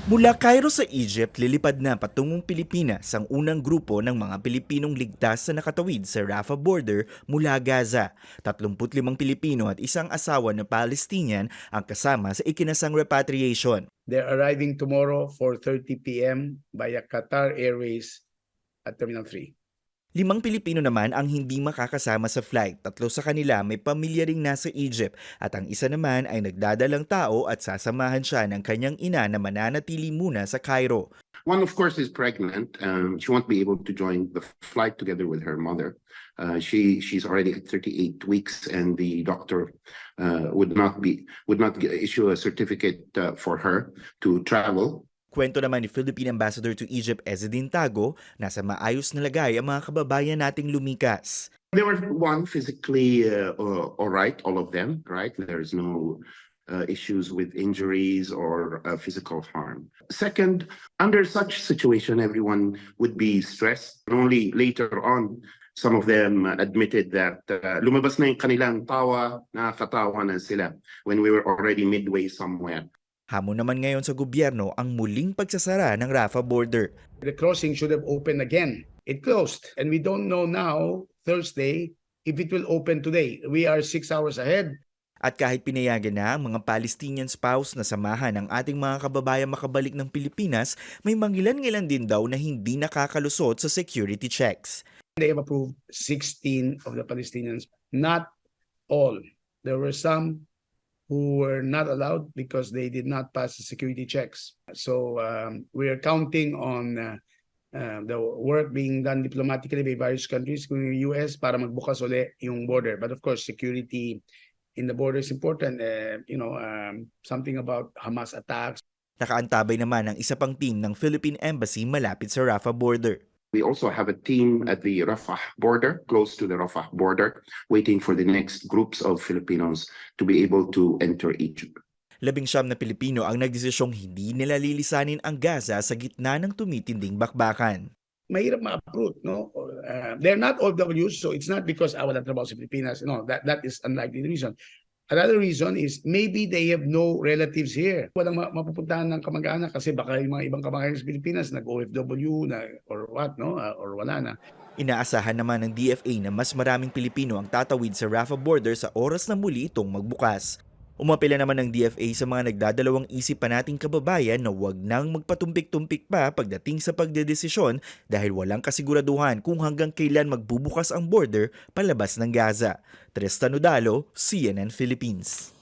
Mula Cairo sa Egypt, lilipad na patungong Pilipinas ang unang grupo ng mga Pilipinong ligtas na nakatawid sa Rafah border mula Gaza. 35 Pilipino at isang asawa na Palestinian ang kasama sa ikinasang repatriation. They're arriving tomorrow 4:30 p.m. via Qatar Airways at Terminal 3. 5 Pilipino naman ang hindi makakasama sa flight. 3 sa kanila may pamilya ring nasa Egypt at ang isa naman ay nagdadalang tao at sasamahan siya ng kanyang ina na mananatili muna sa Cairo. One, of course, is pregnant. She won't be able to join the flight together with her mother. She's already at 38 weeks, and the doctor would not issue a certificate for her to travel. Kwento naman ni Philippine Ambassador to Egypt Ezzedine Tago, nasa maayos na lagay ang mga kababayan nating lumikas. They were physically all right, all of them, right? There's no issues with injuries or physical harm. Second, under such situation, everyone would be stressed. Only later on, some of them admitted that lumabas na yung kanilang tawa, nakakatawa na sila when we were already midway somewhere. Hamon naman ngayon sa gobyerno ang muling pagsasara ng Rafah border. The crossing should have opened again. It closed, and we don't know now, Thursday, if it will open today. We are 6 hours ahead. At kahit pinayagan na ang mga Palestinian spouse na samahan ng ating mga kababayan makabalik ng Pilipinas, may mangilan-ngilan din daw na hindi nakakalusot sa security checks. They have approved 16 of the Palestinians. Not all. There were some who were not allowed because they did not pass the security checks. So we are counting on the work being done diplomatically by various countries, including the US, para magbukas uli yung border. But of course, security in the border is important. Something about Hamas attacks. Nakaantabay naman ang isa pang team ng Philippine Embassy malapit sa Rafah border. We also have a team at the Rafah border, close to the Rafah border, waiting for the next groups of Filipinos to be able to enter Egypt. 19 na Pilipino ang nagdesisyong hindi nila lilisanin ang Gaza sa gitna ng tumitinding bakbakan. Mahirap ma-uproot, no? They're not OFWs, so it's not because wala trabaho sa Pilipinas. No, that is unlikely the reason. Another reason is maybe they have no relatives here. Walang mapupuntahan ng kamag-anak kasi baka yung mga ibang kamag-anak sa Pilipinas nag-OFW na or what, no? Or wala na. Inaasahan naman ng DFA na mas maraming Pilipino ang tatawid sa Rafah border sa oras na muli itong magbukas. Umapila naman ng DFA sa mga nagdadalawang isip pa nating kababayan na huwag nang magpatumpik-tumpik pa pagdating sa pagdedesisyon dahil walang kasiguraduhan kung hanggang kailan magbubukas ang border palabas ng Gaza. Tristan Udalo, CNN Philippines.